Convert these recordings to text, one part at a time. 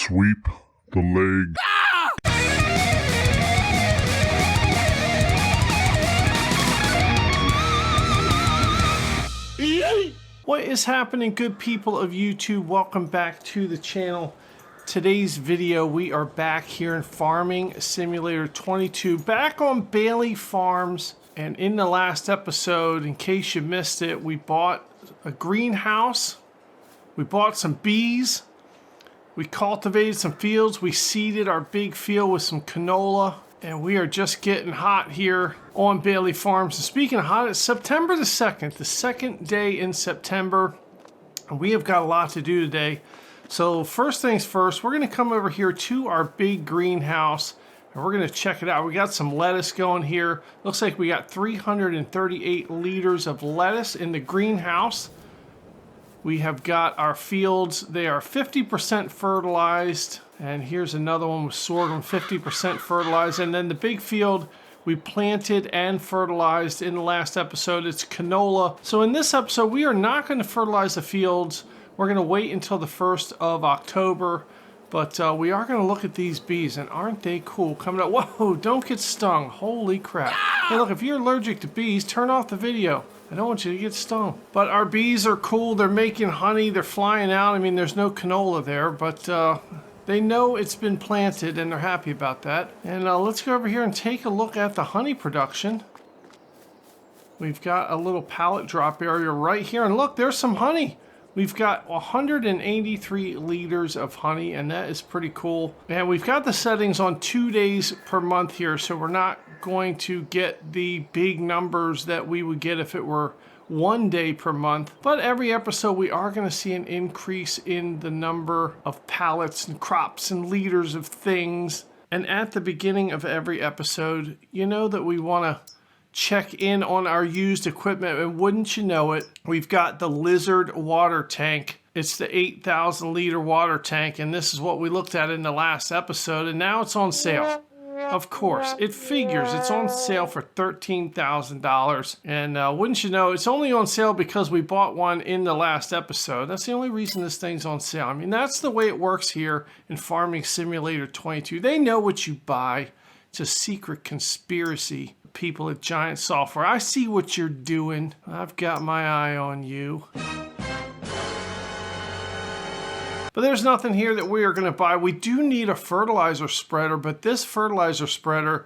sweep the leg. What is happening, good people of YouTube? Welcome back to the channel. Today's video, we are back here in Farming Simulator 22, back on Bailey Farms. And in the last episode, in case you missed it, we bought a greenhouse, we bought some bees, we cultivated some fields, we seeded our big field with some canola, and we are just getting hot here on Bailey Farms. And speaking of hot, it's September the 2nd, the second day in September, and we have got a lot to do today. So first things first, we're going to come over here to our big greenhouse, and we're going to check it out. We got some lettuce going here. Looks like we got 338 liters of lettuce in the greenhouse. We have got our fields. They are 50% fertilized. And here's another one with sorghum, 50% fertilized. And then the big field we planted and fertilized in the last episode. It's canola. So in this episode, we are not going to fertilize the fields. We're going to wait until the 1st of October. But we are going to look at these bees, and aren't they cool? Coming up. Whoa, don't get stung. Holy crap. Hey, look, if you're allergic to bees, turn off the video. I don't want you to get stung. But our bees are cool. They're making honey. They're flying out. I mean, there's no canola there, but they know it's been planted, and they're happy about that. And let's go over here and take a look at the honey production. We've got a little pallet drop area right here, and look, there's some honey. We've got 183 liters of honey, and that is pretty cool. And we've got the settings on 2 days per month here, so we're not going to get the big numbers that we would get if it were 1 day per month. But every episode, we are going to see an increase in the number of pallets and crops and liters of things. And at the beginning of every episode, you know that we want to check in on our used equipment, and wouldn't you know it, we've got the Lizard water tank. It's the 8,000 liter water tank, and this is what we looked at in the last episode, and now it's on sale. Of course, it figures it's on sale for $13,000, and wouldn't you know, it's only on sale because we bought one in the last episode. That's the only reason this thing's on sale. I mean, that's the way it works here in Farming Simulator 22. They know what you buy. It's a secret conspiracy. People at Giant Software, I see what you're doing. I've got my eye on you. But there's nothing here that we are going to buy. We do need a fertilizer spreader, but this fertilizer spreader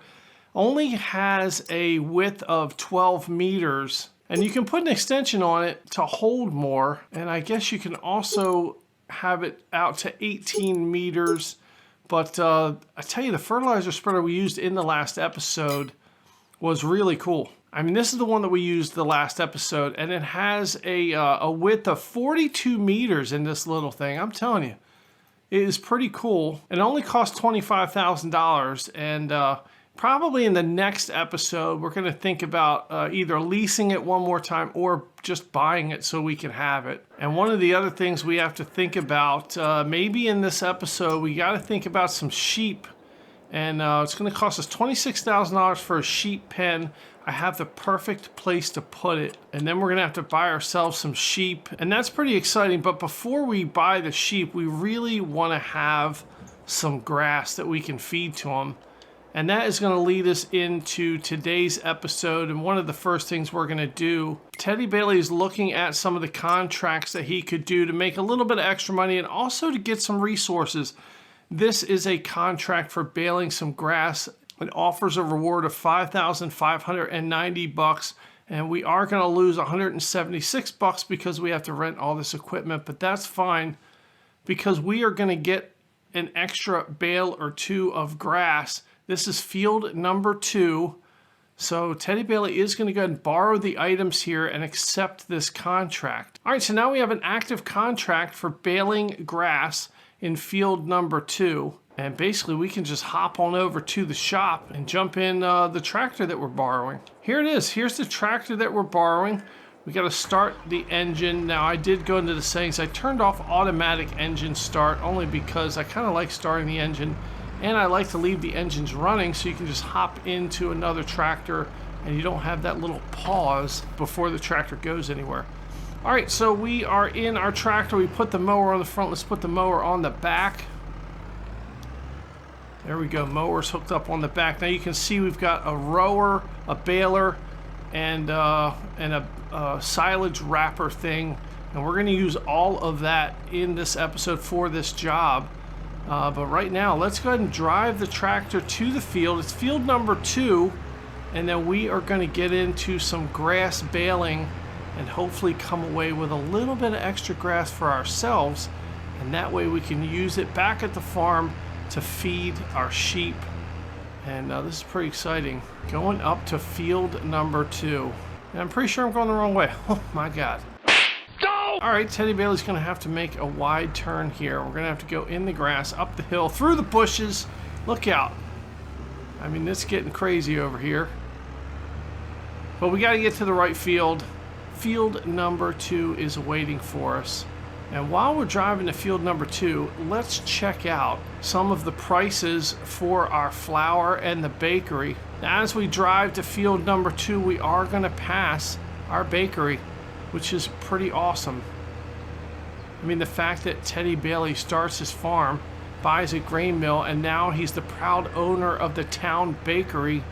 only has a width of 12 meters. And you can put an extension on it to hold more. And I guess you can also have it out to 18 meters. But I tell you, the fertilizer spreader we used in the last episode was really cool. I mean, this is the one that we used the last episode, and it has a width of 42 meters in this little thing. I'm telling you, it is pretty cool. It only costs $25,000, and probably in the next episode, we're going to think about either leasing it one more time or just buying it so we can have it. And one of the other things we have to think about, maybe in this episode, we got to think about some sheep. And it's going to cost us $26,000 for a sheep pen. I have the perfect place to put it. And then we're going to have to buy ourselves some sheep. And that's pretty exciting. But before we buy the sheep, we really want to have some grass that we can feed to them. And that is going to lead us into today's episode. And one of the first things we're going to do, Teddy Bailey is looking at some of the contracts that he could do to make a little bit of extra money and also to get some resources. This is a contract for baling some grass. It offers a reward of $5,590, and we are going to lose $176 because we have to rent all this equipment, but that's fine because we are going to get an extra bale or two of grass. This is field number 2. So Teddy Bailey is going to go ahead and borrow the items here and accept this contract. All right, so now we have an active contract for baling grass in field number 2, and basically we can just hop on over to the shop and jump in the tractor that we're borrowing. Here it is. Here's the tractor that we're borrowing. We got to start the engine. Now I did go into the settings. I turned off automatic engine start only because I kind of like starting the engine, and I like to leave the engines running so you can just hop into another tractor and you don't have that little pause before the tractor goes anywhere. All right, so we are in our tractor. We put the mower on the front. Let's put the mower on the back. There we go, mowers hooked up on the back. Now you can see we've got a rower, a baler, and a silage wrapper thing. And we're gonna use all of that in this episode for this job. But right now, let's go ahead and drive the tractor to the field. It's field number 2, and then we are gonna get into some grass baling and hopefully come away with a little bit of extra grass for ourselves. And that way we can use it back at the farm to feed our sheep. And this is pretty exciting. Going up to field number 2. And I'm pretty sure I'm going the wrong way. Oh my God. No! All right, Teddy Bailey's gonna have to make a wide turn here. We're gonna have to go in the grass, up the hill, through the bushes. Look out. I mean, it's getting crazy over here. But we gotta get to the right field. Field number 2 is waiting for us. And while we're driving to field number 2, let's check out some of the prices for our flour and the bakery. Now, as we drive to field number 2, we are going to pass our bakery, which is pretty awesome. I mean, the fact that Teddy Bailey starts his farm, buys a grain mill, and now he's the proud owner of the town bakery.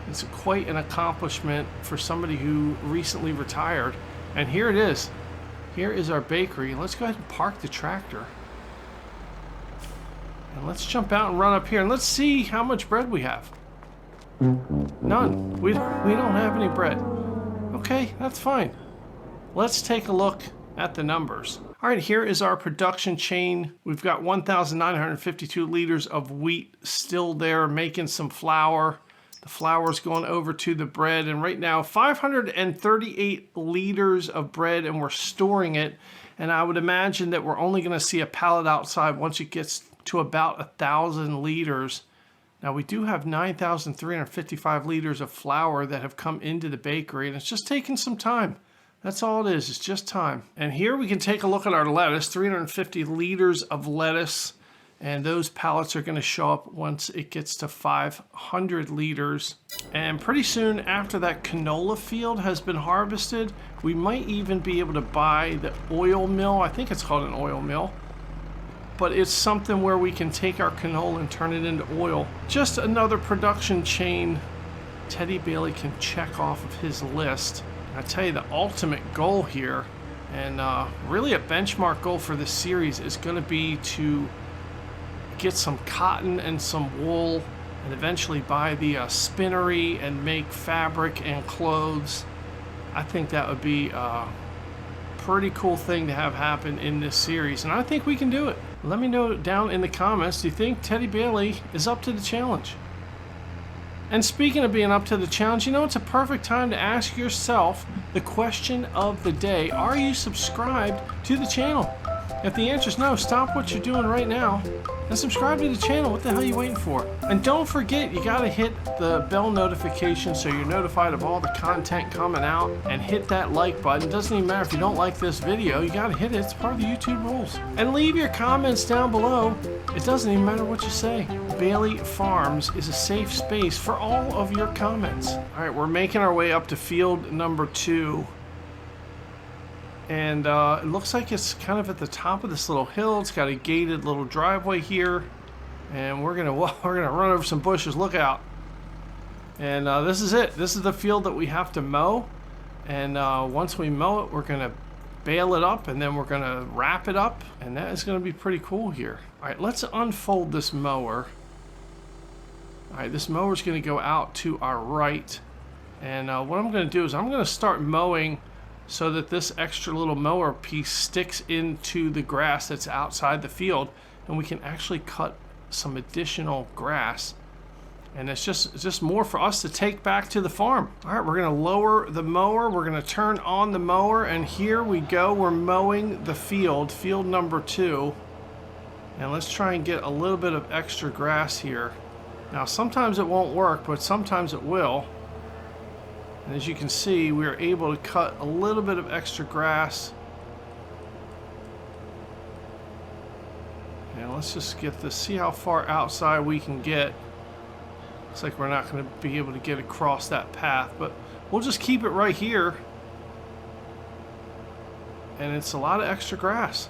It's quite an accomplishment for somebody who recently retired. And here it is. Here is our bakery. Let's go ahead and park the tractor. And let's jump out and run up here and let's see how much bread we have. None. We don't have any bread. Okay, that's fine. Let's take a look at the numbers. All right, here is our production chain. We've got 1,952 liters of wheat still there, making some flour. The flour's going over to the bread, and right now 538 liters of bread, and we're storing it. And I would imagine that we're only going to see a pallet outside once it gets to about 1,000 liters. Now we do have 9,355 liters of flour that have come into the bakery, and it's just taking some time. That's all it is, it's just time. And here we can take a look at our lettuce, 350 liters of lettuce. And those pallets are going to show up once it gets to 500 liters. And pretty soon after that canola field has been harvested, we might even be able to buy the oil mill. I think it's called an oil mill. But it's something where we can take our canola and turn it into oil. Just another production chain Teddy Bailey can check off of his list. I tell you, the ultimate goal here, and really a benchmark goal for this series, is going to be to get some cotton and some wool and eventually buy the spinnery and make fabric and clothes. I think that would be a pretty cool thing to have happen in this series, and I think we can do it. Let me know down in the comments, do you think Teddy Bailey is up to the challenge? And speaking of being up to the challenge, you know, it's a perfect time to ask yourself the question of the day. Are you subscribed to the channel? If the answer is no, stop what you're doing right now and subscribe to the channel. What the hell are you waiting for? And don't forget, you gotta hit the bell notification so you're notified of all the content coming out, and hit that like button. It doesn't even matter if you don't like this video, you gotta hit it. It's part of the YouTube rules. And leave your comments down below. It doesn't even matter what you say. Bailey Farms is a safe space for all of your comments. All right, we're making our way up to field number 2. And it looks like it's kind of at the top of this little hill. It's got a gated little driveway here. And we're gonna run over some bushes. Look out. And this is it. This is the field that we have to mow. And once we mow it, we're gonna bale it up, and then we're gonna wrap it up. And that is gonna be pretty cool here. All right, let's unfold this mower. All right, this mower's gonna go out to our right. And what I'm gonna do is I'm gonna start mowing so that this extra little mower piece sticks into the grass that's outside the field, and we can actually cut some additional grass. And it's just more for us to take back to the farm. All right, we're gonna lower the mower, we're gonna turn on the mower, and here we go. We're mowing the field, field number 2. And let's try and get a little bit of extra grass here. Now, sometimes it won't work, but sometimes it will. And as you can see, we are able to cut a little bit of extra grass. And let's just get this, see how far outside we can get. Looks like we're not going to be able to get across that path, but we'll just keep it right here. And it's a lot of extra grass.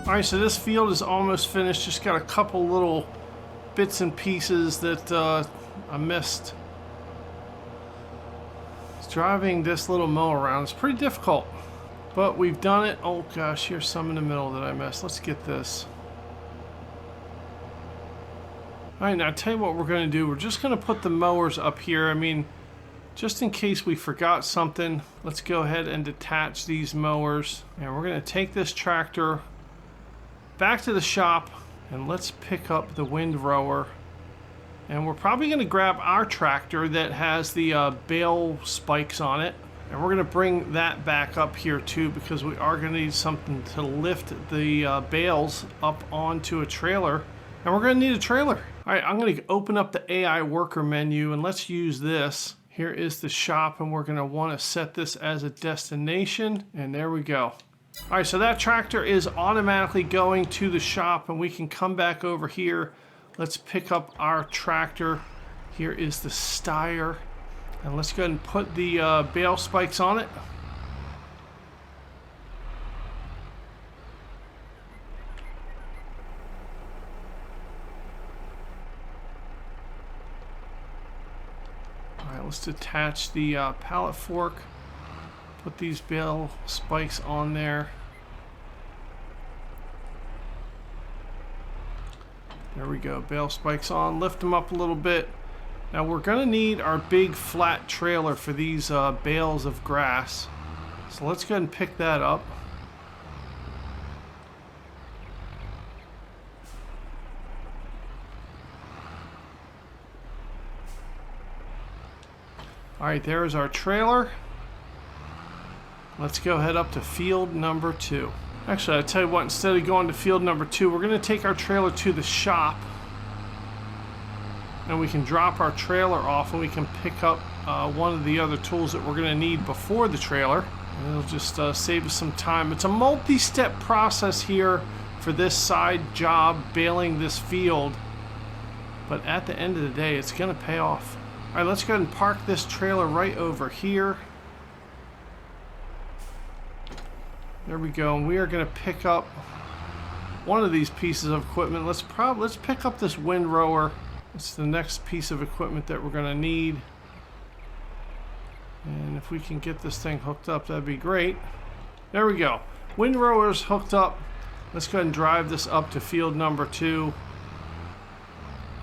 All right, so this field is almost finished. Just got a couple little bits and pieces that I missed. Driving this little mow around is pretty difficult, but we've done it. Oh gosh, here's some in the middle that I missed. Let's get this. All right, now I'll tell you what we're going to do. We're just going to put the mowers up here. I mean, just in case we forgot something, let's go ahead and detach these mowers. And we're going to take this tractor back to the shop, and let's pick up the windrower. And we're probably going to grab our tractor that has the bale spikes on it. And we're going to bring that back up here too, because we are going to need something to lift the bales up onto a trailer. And we're going to need a trailer. All right, I'm going to open up the AI worker menu and let's use this. Here is the shop, and we're going to want to set this as a destination. And there we go. All right, so that tractor is automatically going to the shop, and we can come back over here. Let's pick up our tractor. Here is the Steyr, and let's go ahead and put the bale spikes on it. All right, let's detach the pallet fork. Put these bale spikes on there. There we go, bale spikes on, lift them up a little bit. Now we're gonna need our big flat trailer for these bales of grass. So let's go ahead and pick that up. All right, there's our trailer. Let's go head up to field number 2. Actually, I'll tell you what, instead of going to field number 2, we're going to take our trailer to the shop. And we can drop our trailer off, and we can pick up one of the other tools that we're going to need before the trailer. And it'll just save us some time. It's a multi-step process here for this side job, baling this field. But at the end of the day, it's going to pay off. All right, let's go ahead and park this trailer right over here. There we go, and we are going to pick up one of these pieces of equipment. Let's pick up this windrower. It's the next piece of equipment that we're going to need. And if we can get this thing hooked up, that'd be great. There we go. Windrower's hooked up. Let's go ahead and drive this up to field number 2.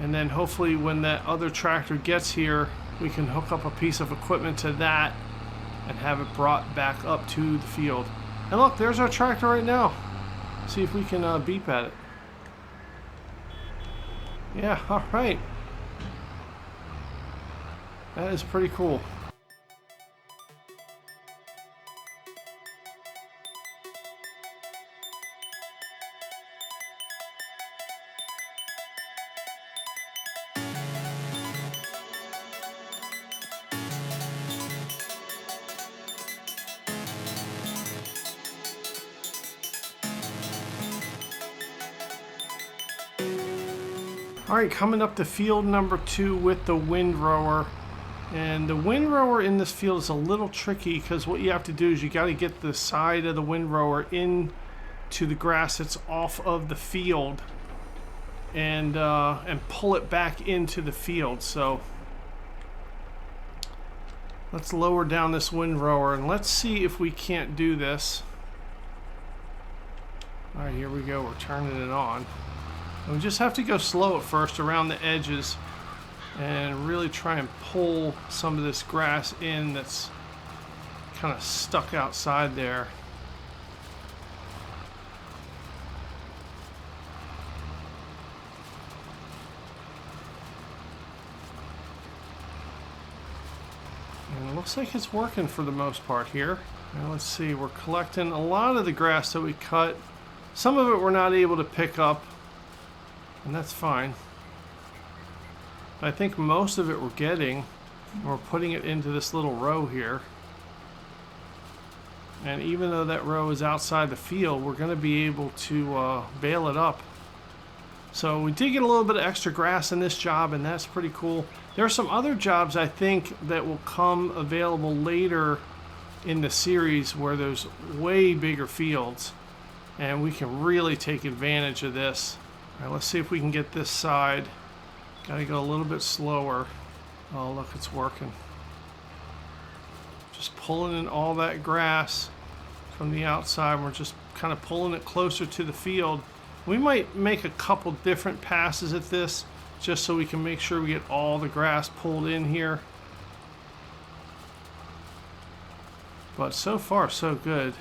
And then hopefully when that other tractor gets here, we can hook up a piece of equipment to that and have it brought back up to the field. And look, there's our tractor right now. See if we can beep at it. Yeah, all right. That is pretty cool. Alright, coming up to field number 2 with the windrower. And the windrower in this field is a little tricky because what you have to do is you got to get the side of the windrower into the grass that's off of the field and pull it back into the field. So let's lower down this windrower and let's see if we can't do this. Alright, here we go. We're turning it on. We just have to go slow at first around the edges and really try and pull some of this grass in that's kind of stuck outside there. And it looks like it's working for the most part here. Now let's see, we're collecting a lot of the grass that we cut. Some of it we're not able to pick up, and that's fine. I think most of it we're getting, we're putting it into this little row here. And even though that row is outside the field, we're going to be able to bale it up. So we did get a little bit of extra grass in this job, and that's pretty cool. There are some other jobs I think that will come available later in the series where there's way bigger fields. and we can really take advantage of this. All right, let's see if we can get this side. Gotta go a little bit slower. Oh, look, it's working. Just pulling in all that grass from the outside. We're just kind of pulling it closer to the field. We might make a couple different passes at this just so we can make sure we get all the grass pulled in here. But so far, so good.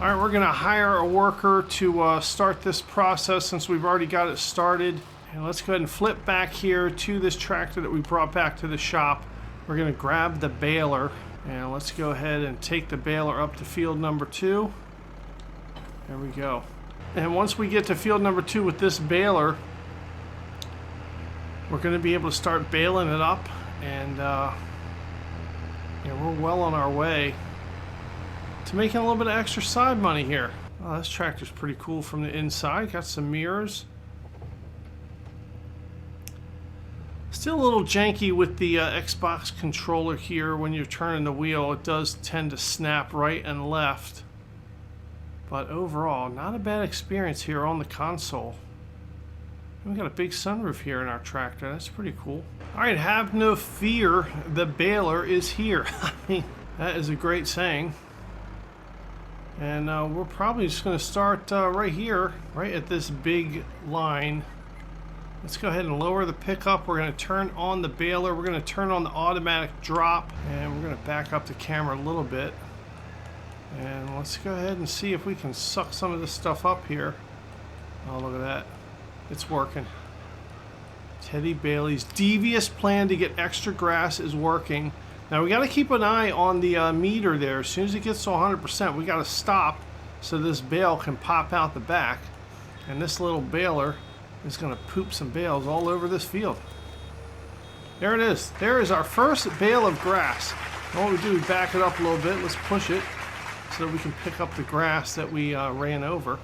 All right, we're gonna hire a worker to start this process since we've already got it started. And let's go ahead and flip back here to this tractor that we brought back to the shop. We're gonna grab the baler and let's go ahead and take the baler up to field number 2. There we go. And once we get to field number 2 with this baler, we're gonna be able to start baling it up, and we're well on our way to making a little bit of extra side money here. Oh, this tractor's pretty cool from the inside. Got some mirrors. Still a little janky with the Xbox controller here. When you're turning the wheel, it does tend to snap right and left. But overall, not a bad experience here on the console. We got a big sunroof here in our tractor. That's pretty cool. All right, have no fear. The baler is here. I mean, that is a great saying. And we're probably just going to start right here, right at this big line. Let's go ahead and lower the pickup. We're going to turn on the baler. We're going to turn on the automatic drop. And we're going to back up the camera a little bit. And let's go ahead and see if we can suck some of this stuff up here. Oh, look at that. It's working. Teddy Bailey's devious plan to get extra grass is working. Now we got to keep an eye on the meter there. As soon as it gets to 100%, we got to stop so this bale can pop out the back. And this little baler is going to poop some bales all over this field. There it is. There is our first bale of grass. And what we do, we back it up a little bit. Let's push it so that we can pick up the grass that we ran over.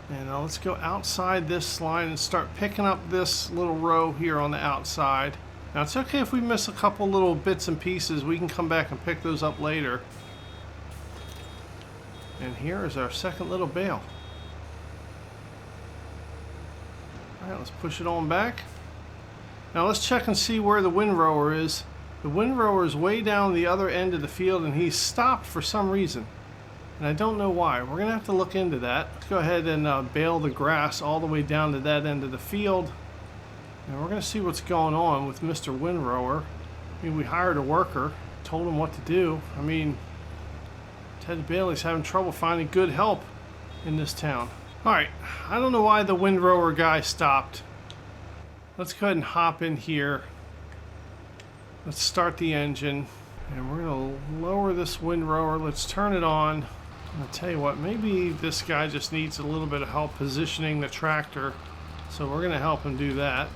And let's go outside this line and start picking up this little row here on the outside. Now it's okay if we miss a couple little bits and pieces. We can come back and pick those up later. And here is our second little bale. Alright, let's push it on back. Now let's check and see where the windrower is. The windrower is way down the other end of the field and he's stopped for some reason. And I don't know why. We're going to have to look into that. Let's go ahead and bale the grass all the way down to that end of the field. And we're going to see what's going on with Mr. Windrower. I mean, we hired a worker, told him what to do. I mean, Ted Bailey's having trouble finding good help in this town. Alright, I don't know why the windrower guy stopped. Let's go ahead and hop in here. Let's start the engine. And we're going to lower this windrower. Let's turn it on. I'll tell you what, maybe this guy just needs a little bit of help positioning the tractor. So we're going to help him do that.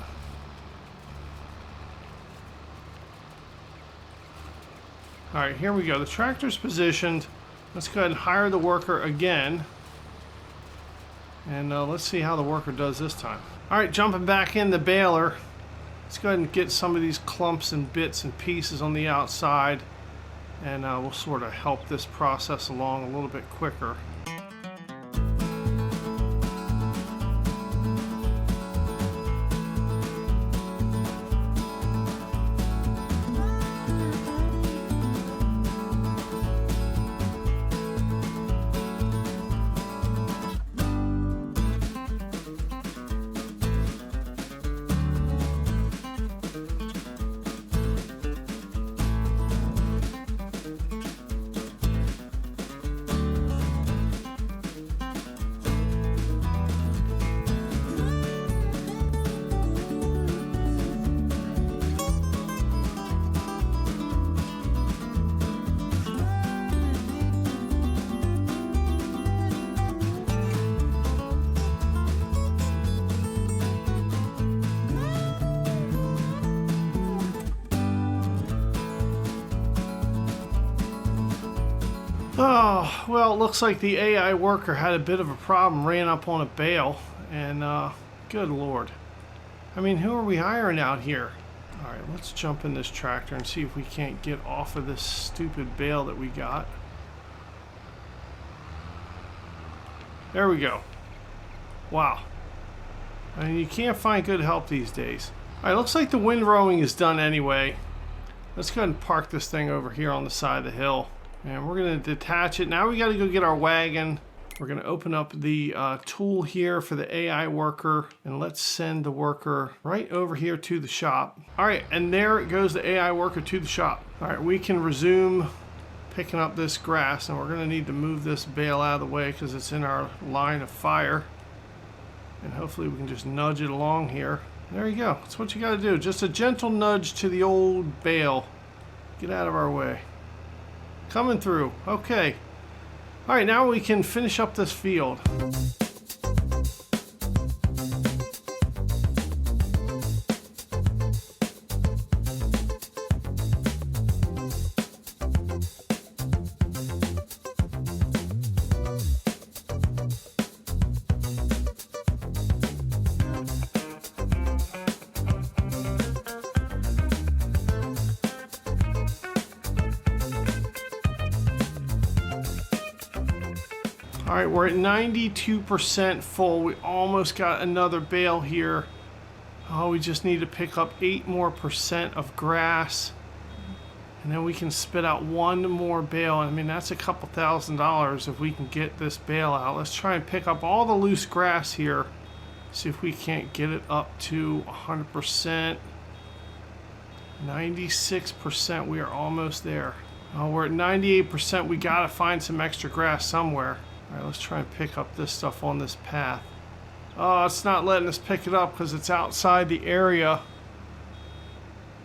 Alright, here we go. The tractor's positioned. Let's go ahead and hire the worker again. And let's see how the worker does this time. Alright, jumping back in the baler. Let's go ahead and get some of these clumps and bits and pieces on the outside. And we'll sort of help this process along a little bit quicker. Oh, well, it looks like the AI worker had a bit of a problem, ran up on a bale, and good lord. I mean, who are we hiring out here? All right, let's jump in this tractor and see if we can't get off of this stupid bale that we got. There we go. Wow. I mean, you can't find good help these days. All right, looks like the windrowing is done anyway. Let's go ahead and park this thing over here on the side of the hill. And we're going to detach it. Now we got to go get our wagon. We're going to open up the tool here for the AI worker. And let's send the worker right over here to the shop. All right, and there it goes, the AI worker to the shop. All right, we can resume picking up this grass. And we're going to need to move this bale out of the way because it's in our line of fire. And hopefully we can just nudge it along here. There you go. That's what you got to do. Just a gentle nudge to the old bale. Get out of our way. Coming through. Okay. All right, now we can finish up this field. All right, we're at 92% full. We almost got another bale here. Oh, we just need to pick up 8% more of grass. And then we can spit out one more bale. I mean, that's a couple $1,000s if we can get this bale out. Let's try and pick up all the loose grass here. See if we can't get it up to 100%. 96%, we are almost there. Oh, we're at 98%. We gotta find some extra grass somewhere. All right, let's try and pick up this stuff on this path. Oh, it's not letting us pick it up because it's outside the area.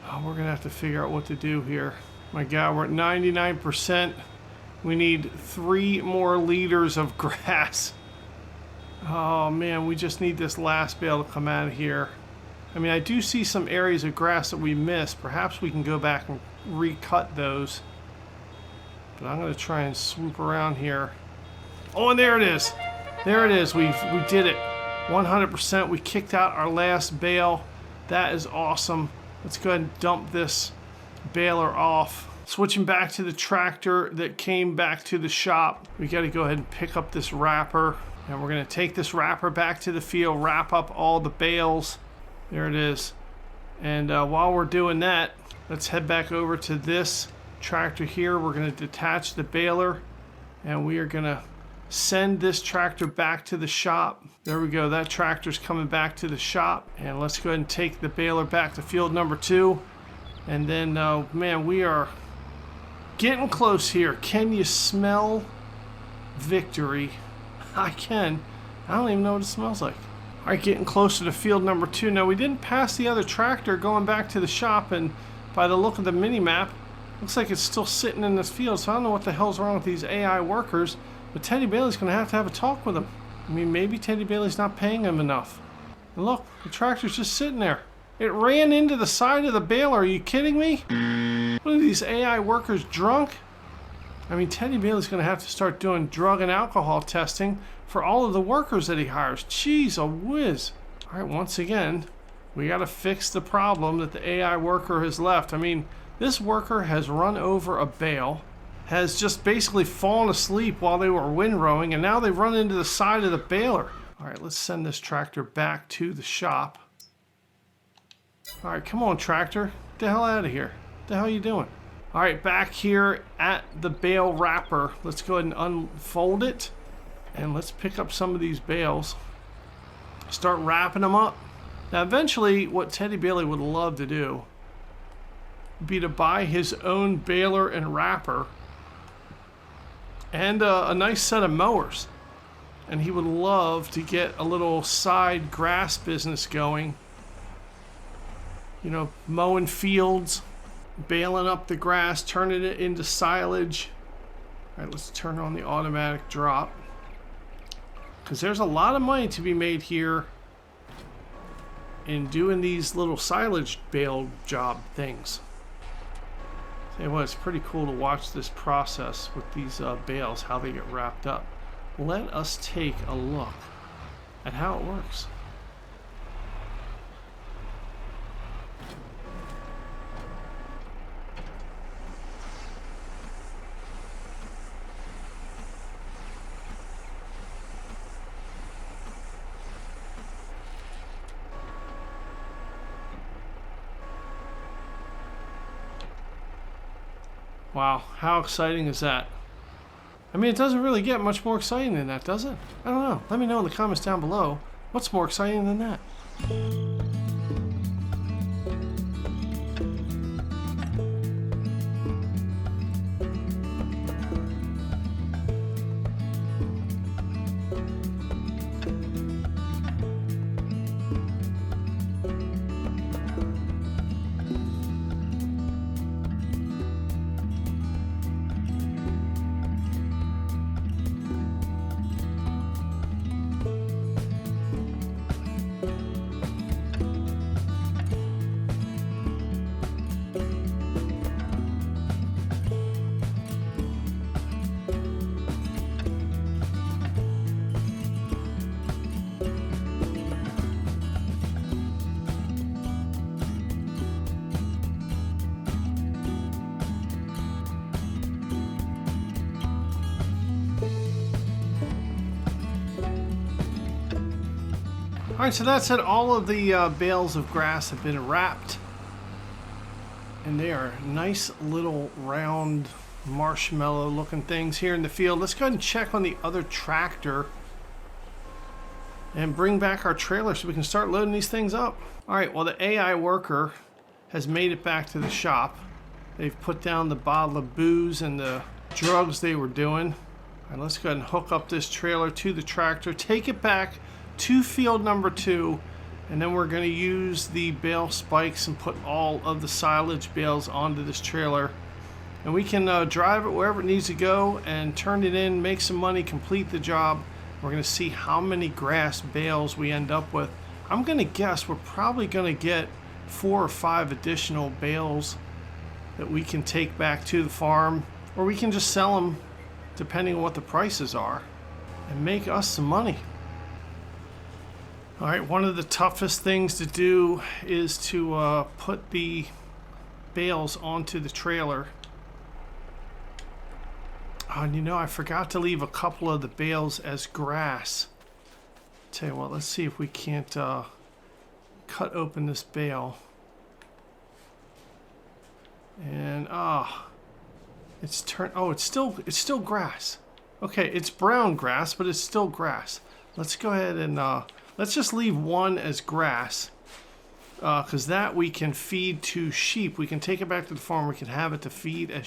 Oh, we're gonna have to figure out what to do here. My God, we're at 99%. We need 3 more liters of grass. Oh man, we just need this last bale to come out of here. I mean, I do see some areas of grass that we missed. Perhaps we can go back and recut those. But I'm gonna try and swoop around here. Oh, and there it is. There it is. We did it. 100%. We kicked out our last bale. That is awesome. Let's go ahead and dump this baler off. Switching back to the tractor that came back to the shop. We got to go ahead and pick up this wrapper. And we're going to take this wrapper back to the field, wrap up all the bales. There it is. And while we're doing that, let's head back over to this tractor here. We're going to detach the baler. And we are going to send this tractor back to the shop. There we go. That tractor's coming back to the shop. And let's go ahead and take the baler back to field number 2. And then, man, we are getting close here. Can you smell victory? I can. I don't even know what it smells like. All right, getting closer to field number 2. Now, we didn't pass the other tractor going back to the shop. And by the look of the mini-map, looks like it's still sitting in this field. So I don't know what the hell's wrong with these AI workers. But Teddy Bailey's going to have a talk with him. I mean, maybe Teddy Bailey's not paying him enough. And look, the tractor's just sitting there. It ran into the side of the baler. Are you kidding me? What are these AI workers, drunk? I mean, Teddy Bailey's going to have to start doing drug and alcohol testing for all of the workers that he hires. Jeez, a whiz. All right, once again, we got to fix the problem that the AI worker has left. I mean, this worker has run over a bale, has just basically fallen asleep while they were windrowing, and now they've run into the side of the baler. All right, let's send this tractor back to the shop. All right, come on, tractor. Get the hell out of here. What the hell are you doing? All right, back here at the bale wrapper. Let's go ahead and unfold it, and let's pick up some of these bales. Start wrapping them up. Now, eventually, what Teddy Bailey would love to do would be to buy his own baler and wrapper and a nice set of mowers. And he would love to get a little side grass business going. You know, mowing fields, baling up the grass, turning it into silage. All right, let's turn on the automatic drop. Because there's a lot of money to be made here in doing these little silage bale job things. Tell you what, it's pretty cool to watch this process with these bales, how they get wrapped up. Let us take a look at how it works. Wow, how exciting is that? I mean, it doesn't really get much more exciting than that, does it? I don't know. Let me know in the comments down below. What's more exciting than that? Alright, so that's it. All of the bales of grass have been wrapped. And they are nice little round marshmallow looking things here in the field. Let's go ahead and check on the other tractor and bring back our trailer so we can start loading these things up. Alright, well, the AI worker has made it back to the shop. They've put down the bottle of booze and the drugs they were doing. Alright, let's go ahead and hook up this trailer to the tractor, take it back to field number 2, and then we're going to use the bale spikes and put all of the silage bales onto this trailer, and we can drive it wherever it needs to go and turn it in, make some money, complete the job. We're going to see how many grass bales we end up with. I'm going to guess we're probably going to get 4 or 5 additional bales that we can take back to the farm, or we can just sell them depending on what the prices are and make us some money. Alright, one of the toughest things to do is to put the bales onto the trailer. Oh, and you know, I forgot to leave a couple of the bales as grass. Tell you what, let's see if we can't cut open this bale. And it's still grass. Okay, it's brown grass, but it's still grass. Let's go ahead and let's just leave one as grass, because that we can feed to sheep. We can take it back to the farm. We can have it to feed as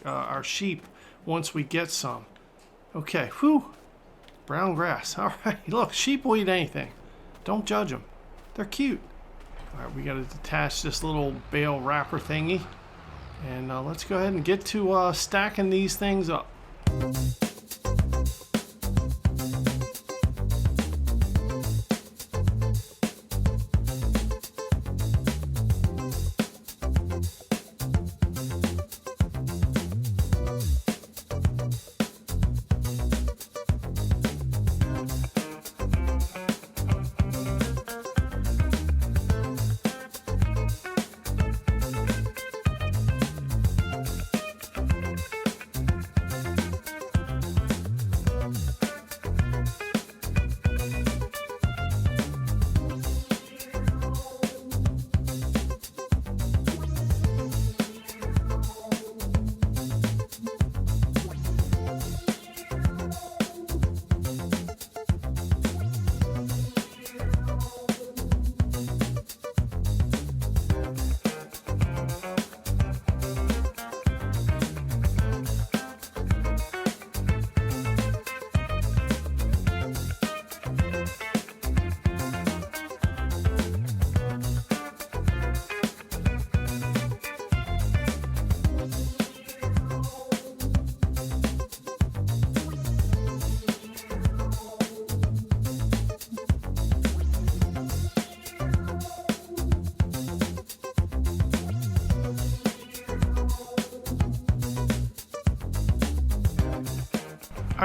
our sheep once we get some. Okay, whew, brown grass. All right, look, sheep will eat anything. Don't judge them. They're cute. All right, we got to detach this little bale wrapper thingy, and let's go ahead and get to stacking these things up.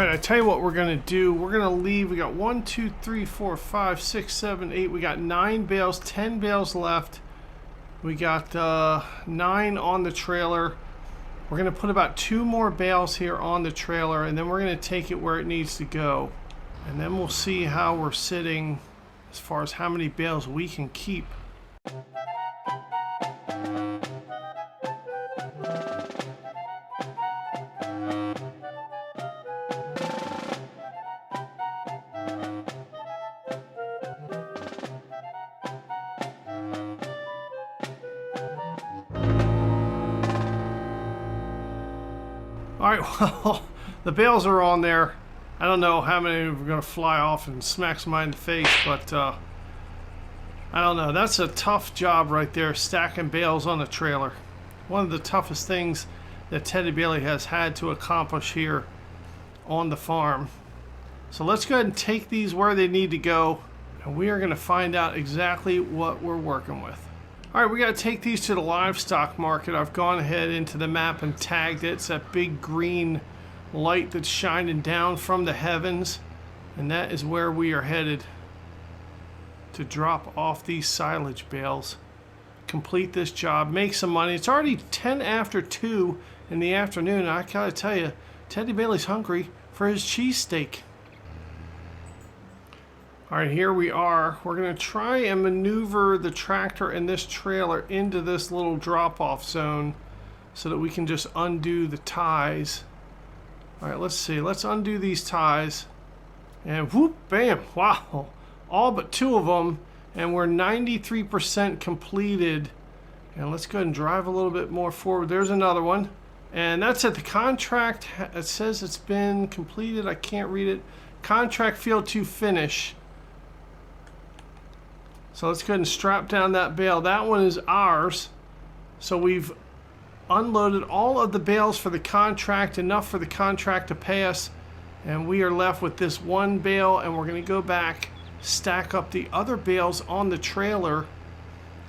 All right, I tell you what we're gonna do. We're gonna leave. We got 1, 2, 3, 4, 5, 6, 7, 8. We got 9 bales, 10 bales left. We got 9 on the trailer. We're gonna put about 2 more bales here on the trailer, and then we're gonna take it where it needs to go. And then we'll see how we're sitting as far as how many bales we can keep. All right, well, the bales are on there. I don't know how many are going to fly off and smack somebody in the face, but I don't know. That's a tough job right there, stacking bales on a trailer. One of the toughest things that Teddy Bailey has had to accomplish here on the farm. So let's go ahead and take these where they need to go, and we are going to find out exactly what we're working with. All right, we got to take these to the livestock market. I've gone ahead into the map and tagged it. It's that big green light that's shining down from the heavens, and that is where we are headed to drop off these silage bales, complete this job, make some money. It's already 10 after 2 in the afternoon. I gotta tell you, Teddy Bailey's hungry for his cheesesteak. All right, here we are. We're gonna try and maneuver the tractor and this trailer into this little drop-off zone so that we can just undo the ties. All right, let's see. Let's undo these ties. And whoop, bam, wow. All but 2 of them, and we're 93% completed. And let's go ahead and drive a little bit more forward. There's another one. And that's it. The contract, it says it's been completed. I can't read it. Contract field to finish. So let's go ahead and strap down that bale. That one is ours. So we've unloaded all of the bales for the contract, enough for the contract to pay us. And we are left with this one bale, and we're going to go back, stack up the other bales on the trailer,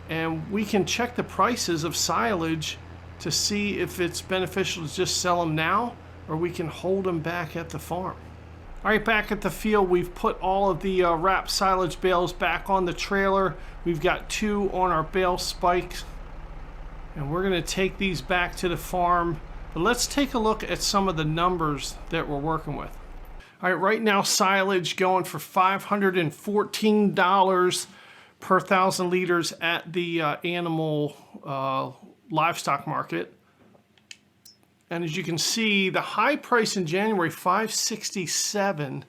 and we can check the prices of silage to see if it's beneficial to just sell them now, or we can hold them back at the farm. All right, back at the field, we've put all of the wrapped silage bales back on the trailer. We've got 2 on our bale spikes, and we're going to take these back to the farm. But let's take a look at some of the numbers that we're working with. All right, right now silage going for $514 per 1,000 liters at the animal livestock market. And as you can see, the high price in January, $567.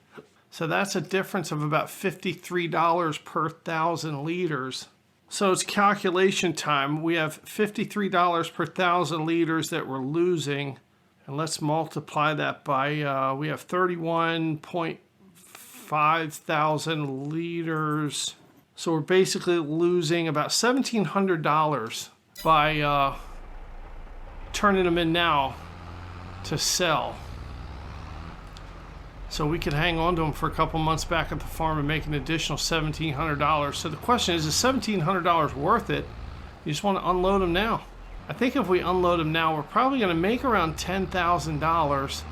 So that's a difference of about $53 per 1,000 liters. So it's calculation time. We have $53 per 1,000 liters that we're losing. And let's multiply that by, we have 31.5 thousand liters. So we're basically losing about $1,700 by turning them in now to sell. So we could hang on to them for a couple months back at the farm and make an additional $1,700. So the question is $1,700 worth it? You just want to unload them now. I think if we unload them now, we're probably going to make around $10,000.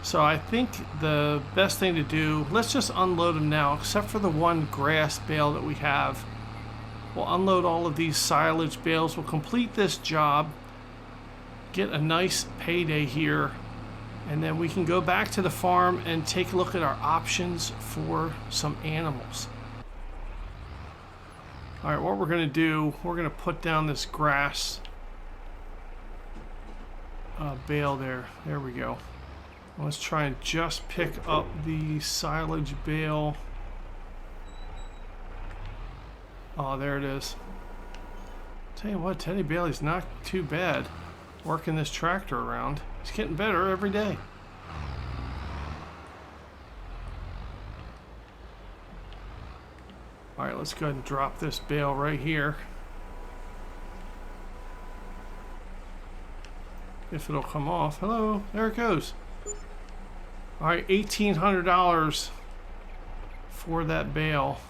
So I think the best thing to do, let's just unload them now, except for the one grass bale that we have. We'll unload all of these silage bales. We'll complete this job, get a nice payday here, and then we can go back to the farm and take a look at our options for some animals. All right, what we're going to do, we're going to put down this grass bale there. There we go. Let's try and just pick up the silage bale. Oh, there it is. Tell you what, Teddy Bailey's not too bad working this tractor around. He's getting better every day. All right, let's go ahead and drop this bale right here. If it'll come off. Hello, there it goes. All right, $1,800 for that bale.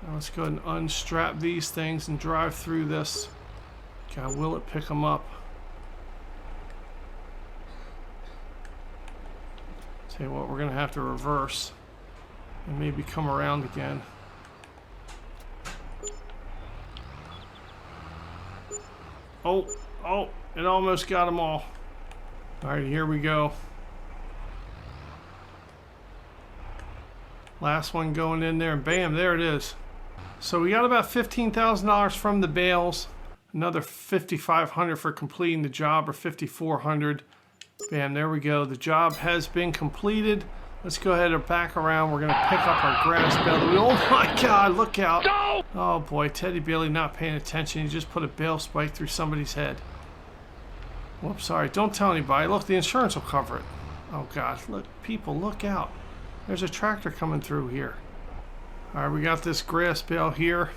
Now let's go ahead and unstrap these things and drive through this. God, will it pick them up? Tell you what, we're gonna have to reverse and maybe come around again. Oh, it almost got them all. All right, here we go. Last one going in there, and bam, there it is. So we got about $15,000 from the bales, another $5,500 for completing the job, or $5,400. Bam, there we go. The job has been completed. Let's go ahead and back around. We're gonna pick up our grass bale. Oh my God, look out. No! Oh boy, Teddy Bailey not paying attention. He just put a bale spike through somebody's head. Whoops, sorry, don't tell anybody. Look, the insurance will cover it. Oh God, look, people, look out. There's a tractor coming through here. All right, we got this grass bale here.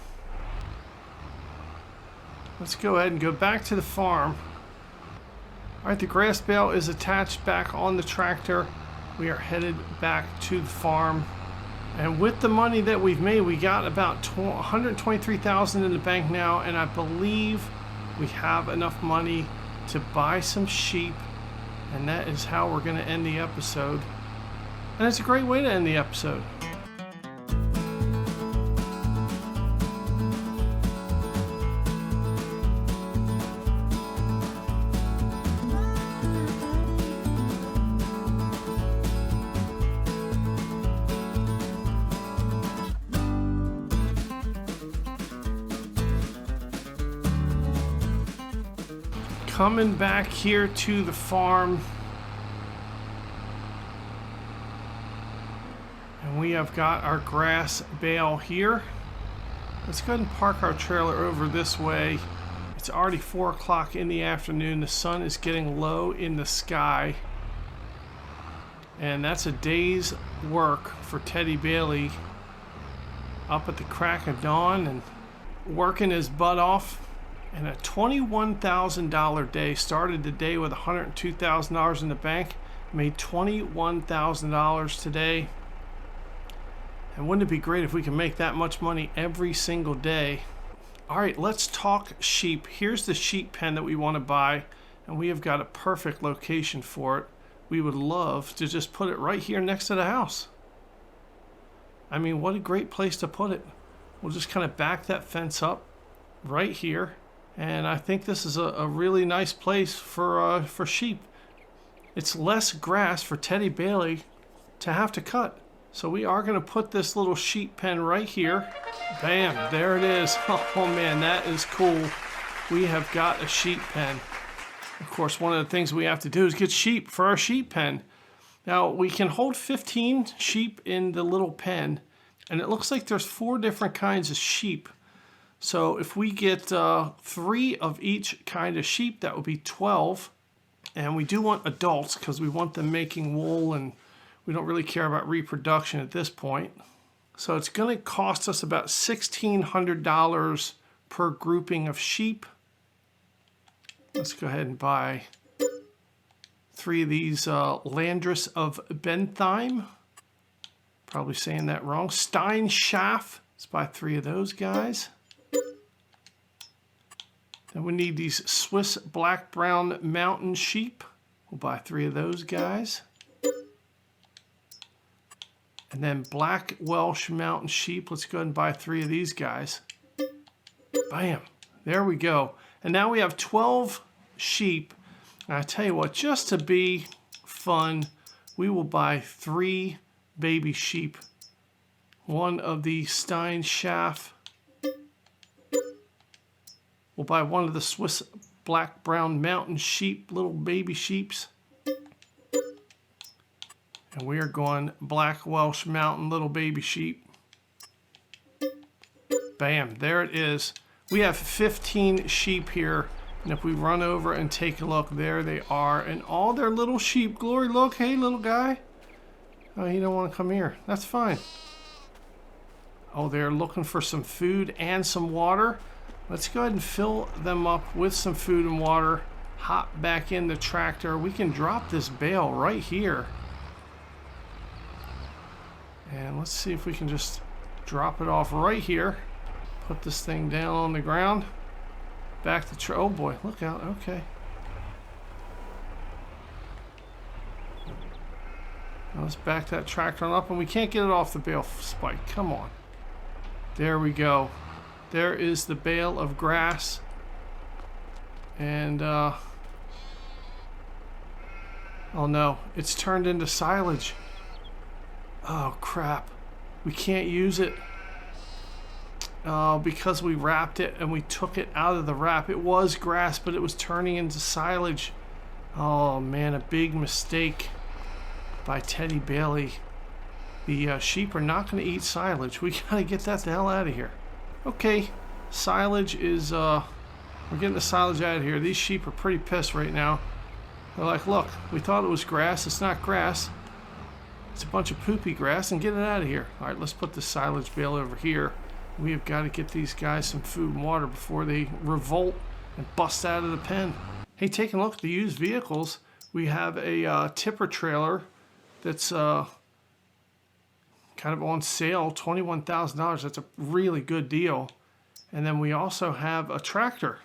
Let's go ahead and go back to the farm. All right, the grass bale is attached back on the tractor. We are headed back to the farm. And with the money that we've made, we got about $123,000 in the bank now, and I believe we have enough money to buy some sheep, and that is how we're going to end the episode. And it's a great way to end the episode. Coming back here to the farm, and we have got our grass bale here. Let's go ahead and park our trailer over this way. It's already 4 o'clock in the afternoon. The sun is getting low in the sky, and that's a day's work for Teddy Bailey, up at the crack of dawn and working his butt off. And a $21,000 day. Started the day with $102,000 in the bank. Made $21,000 today. And wouldn't it be great if we can make that much money every single day? All right, let's talk sheep. Here's the sheep pen that we want to buy, and we have got a perfect location for it. We would love to just put it right here next to the house. I mean, what a great place to put it. We'll just kind of back that fence up right here. And I think this is a really nice place for sheep. It's less grass for Teddy Bailey to have to cut. So we are going to put this little sheep pen right here. Bam, there it is. Oh man, that is cool. We have got a sheep pen. Of course, one of the things we have to do is get sheep for our sheep pen. Now, we can hold 15 sheep in the little pen, and it looks like there's 4 different kinds of sheep. So if we get 3 of each kind of sheep, that would be 12. And we do want adults because we want them making wool, and we don't really care about reproduction at this point. So it's going to cost us about $1,600 per grouping of sheep. Let's go ahead and buy 3 of these Landris of Bentheim. Probably saying that wrong. Stein Schaff. Let's buy 3 of those guys. Then we need these Swiss Black Brown Mountain Sheep. We'll buy 3 of those guys. And then Black Welsh Mountain Sheep. Let's go ahead and buy 3 of these guys. Bam. There we go. And now we have 12 sheep. And I tell you what, just to be fun, we will buy 3 baby sheep. 1 of the Stein Schaff. We'll buy 1 of the Swiss Black Brown Mountain Sheep, little baby sheeps. And we are going Black Welsh Mountain little baby sheep. Bam, there it is. We have 15 sheep here. And if we run over and take a look, there they are. And all their little sheep. Glory, look, hey little guy. Oh, you don't want to come here. That's fine. Oh, they're looking for some food and some water. Let's go ahead and fill them up with some food and water. Hop back in the tractor. We can drop this bale right here. And let's see if we can just drop it off right here. Put this thing down on the ground. Back to oh boy, look out, okay. Let's back that tractor on up, and we can't get it off the bale spike. Come on. There we go. There is the bale of grass. And, oh no, it's turned into silage. Oh crap. We can't use it. Because we wrapped it and we took it out of the wrap. It was grass, but it was turning into silage. Oh man, a big mistake by Teddy Bailey. The sheep are not going to eat silage. We got to get that the hell out of here. Okay, silage is, we're getting the silage out of here. These sheep are pretty pissed right now. They're like, look, we thought it was grass. It's not grass. It's a bunch of poopy grass, and get it out of here. All right, let's put the silage bale over here. We have got to get these guys some food and water before they revolt and bust out of the pen. Hey, taking a look at the used vehicles, we have a tipper trailer that's kind of on sale, $21,000. That's a really good deal. And then we also have a tractor.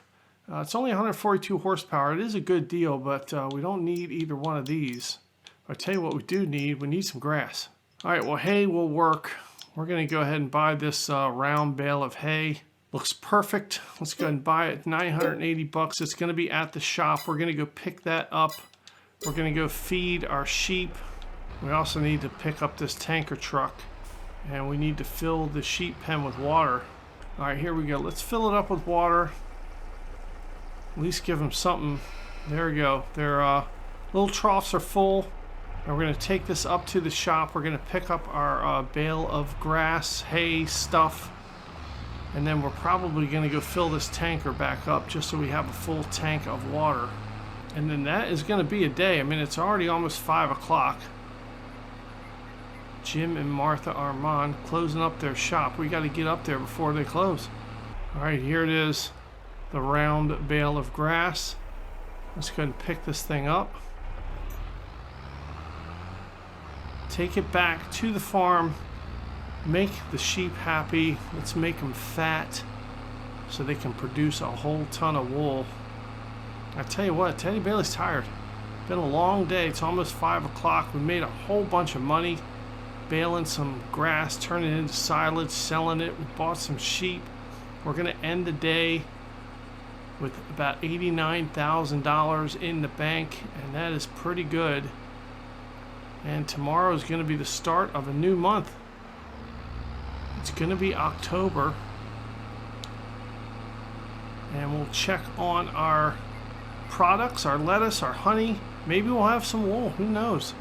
It's only 142 horsepower. It is a good deal, but we don't need either one of these. I'll tell you what we do need. We need some grass. All right, well, hay will work. We're going to go ahead and buy this round bale of hay. Looks perfect. Let's go ahead and buy it. 980 bucks. It's going to be at the shop. We're going to go pick that up. We're going to go feed our sheep. We also need to pick up this tanker truck. And we need to fill the sheep pen with water. All right, here we go. Let's fill it up with water. At least give them something. There we go. Their little troughs are full. And we're going to take this up to the shop. We're going to pick up our bale of grass, hay, stuff. And then we're probably going to go fill this tanker back up just so we have a full tank of water. And then that is going to be a day. I mean, it's already almost 5 o'clock. Jim and Martha Armand closing up their shop. We got to get up there before they close. All right, here it is. The round bale of grass. Let's go ahead and pick this thing up. Take it back to the farm. Make the sheep happy. Let's make them fat so they can produce a whole ton of wool. I tell you what, Teddy Bailey's tired. Been a long day. It's almost 5 o'clock. We made a whole bunch of money baling some grass, turning it into silage, selling it. We bought some sheep. We're going to end the day with about $89,000 in the bank, and that is pretty good. And tomorrow is going to be the start of a new month. It's going to be October. And we'll check on our products, our lettuce, our honey. Maybe we'll have some wool. Who knows?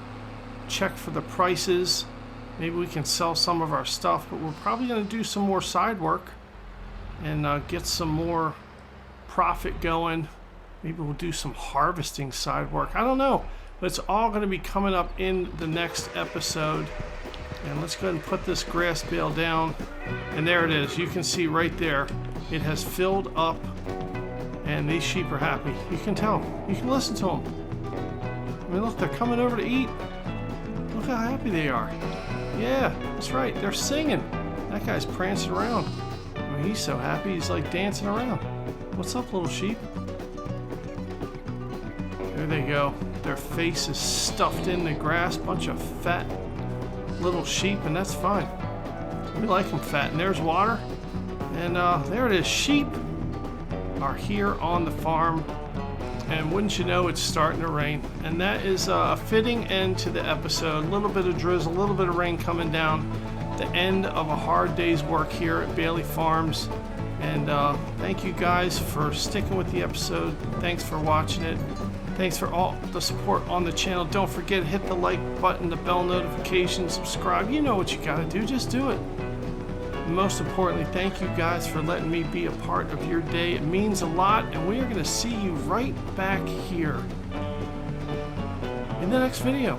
Check for the prices. Maybe we can sell some of our stuff. But we're probably going to do some more side work and get some more profit going. Maybe we'll do some harvesting side work. I don't know. But it's all going to be coming up in the next episode. And let's go ahead and put this grass bale down. And there it is. You can see right there. It has filled up. And these sheep are happy. You can tell. You can listen to them. I mean, look, they're coming over to eat. Look how happy they are. Yeah, that's right. They're singing. That guy's prancing around. I mean, he's so happy. He's like dancing around. What's up, little sheep? There they go. Their face is stuffed in the grass. Bunch of fat little sheep, and that's fine. We like them fat. And there's water. And there it is. Sheep are here on the farm. And wouldn't you know, it's starting to rain. And that is a fitting end to the episode. A little bit of drizzle, a little bit of rain coming down. The end of a hard day's work here at Bailey Farms. And thank you guys for sticking with the episode. Thanks for watching it. Thanks for all the support on the channel. Don't forget, hit the like button, the bell notification, subscribe. You know what you gotta do, just do it. And most importantly, thank you guys for letting me be a part of your day. It means a lot, and we are gonna see you right back here in the next video.